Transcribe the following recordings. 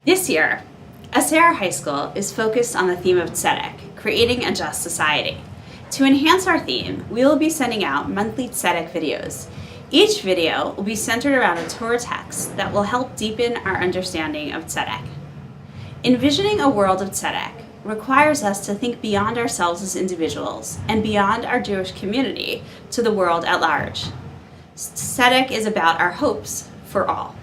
This year, SAR High School is focused on the theme of Tzedek, creating a just society. To enhance our theme, we will be sending out monthly Tzedek videos. Each video will be centered around a Torah text that will help deepen our understanding of Tzedek. Envisioning a world of Tzedek requires us to think beyond ourselves as individuals and beyond our Jewish community to the world at large. Tzedek is about our hopes for all.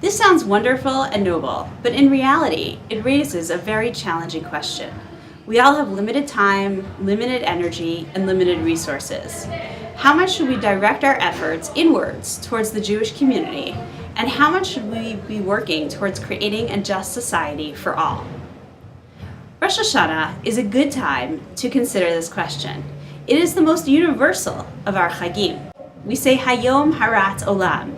This sounds wonderful and noble, but in reality, it raises a very challenging question. We all have limited time, limited energy, and limited resources. How much should we direct our efforts inwards towards the Jewish community, and how much should we be working towards creating a just society for all? Rosh Hashanah is a good time to consider this question. It is the most universal of our chagim. We say Hayom Harat Olam.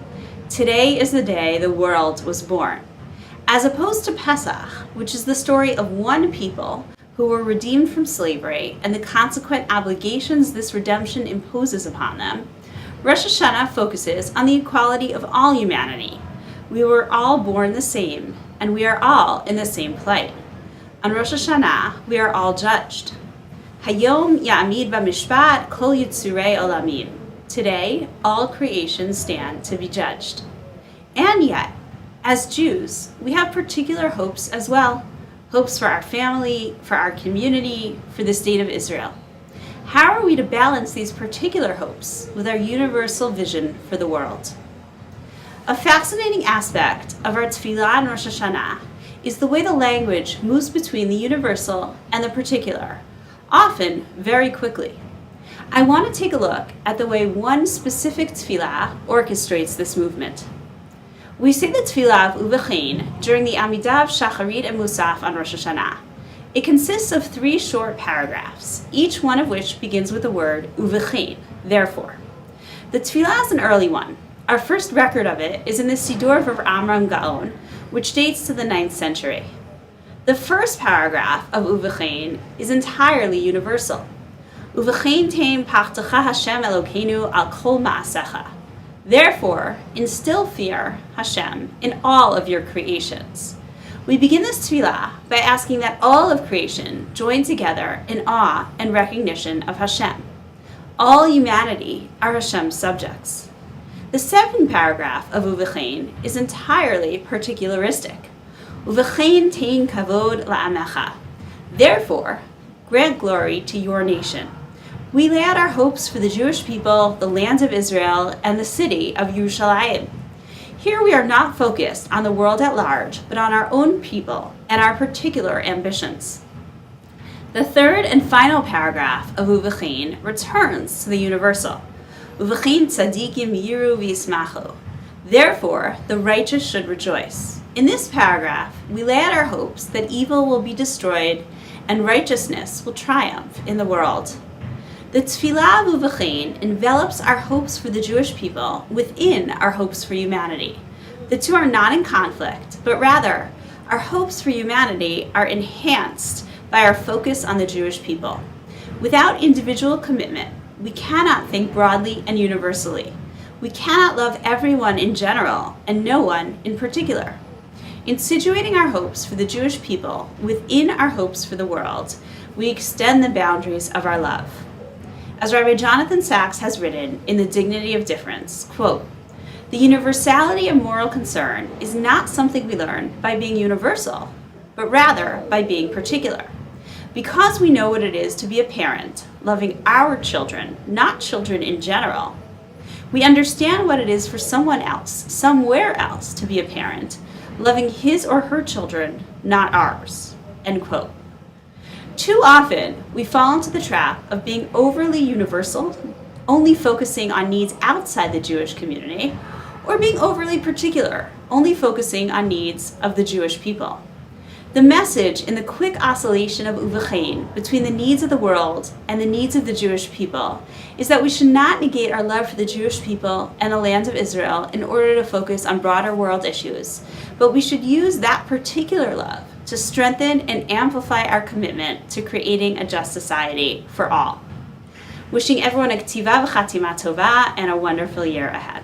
Today is the day the world was born. As opposed to Pesach, which is the story of one people who were redeemed from slavery and the consequent obligations this redemption imposes upon them, Rosh Hashanah focuses on the equality of all humanity. We were all born the same, and we are all in the same plight. On Rosh Hashanah, we are all judged. Hayom Ya'amid B'Mishpat Kol Yitzurei Olamim. Today, all creation stand to be judged. And yet, as Jews, we have particular hopes as well. Hopes for our family, for our community, for the state of Israel. How are we to balance these particular hopes with our universal vision for the world? A fascinating aspect of our tefillah on Rosh Hashanah is the way the language moves between the universal and the particular, often very quickly. I want to take a look at the way one specific tefillah orchestrates this movement. We say the tefillah of Uvechein during the Amidah of Shacharit and Musaf on Rosh Hashanah. It consists of 3 short paragraphs, each one of which begins with the word Uvechein, therefore. The tefillah is an early one. Our first record of it is in the Siddur of Amram Gaon, which dates to the 9th century. The first paragraph of Uvechein is entirely universal. Uvechein teim pachtecha Hashem Elokeinu al kol ma'asecha. Therefore, instill fear, Hashem, in all of your creations. We begin this tefillah by asking that all of creation join together in awe and recognition of Hashem. All humanity are Hashem's subjects. The 7th paragraph of Uvechein is entirely particularistic. Uvechein tein kavod la'amecha. Therefore, grant glory to your nation. We lay out our hopes for the Jewish people, the land of Israel, and the city of Yerushalayim. Here we are not focused on the world at large, but on our own people and our particular ambitions. The 3rd and final paragraph of Uvechein returns to the universal. Uvechein tzadikim yiru v'yismachu. Therefore, the righteous should rejoice. In this paragraph, we lay out our hopes that evil will be destroyed and righteousness will triumph in the world. The tefillah of Uvechein envelops our hopes for the Jewish people within our hopes for humanity. The two are not in conflict, but rather, our hopes for humanity are enhanced by our focus on the Jewish people. Without individual commitment, we cannot think broadly and universally. We cannot love everyone in general and no one in particular. In situating our hopes for the Jewish people within our hopes for the world, we extend the boundaries of our love. As Rabbi Jonathan Sachs has written in The Dignity of Difference, quote, "The universality of moral concern is not something we learn by being universal, but rather by being particular. Because we know what it is to be a parent, loving our children, not children in general, we understand what it is for someone else, somewhere else, to be a parent, loving his or her children, not ours." End quote. Too often, we fall into the trap of being overly universal, only focusing on needs outside the Jewish community, or being overly particular, only focusing on needs of the Jewish people. The message in the quick oscillation of Uvechein between the needs of the world and the needs of the Jewish people is that we should not negate our love for the Jewish people and the land of Israel in order to focus on broader world issues, but we should use that particular love to strengthen and amplify our commitment to creating a just society for all. Wishing everyone a k'tiva v'chatima tova and a wonderful year ahead.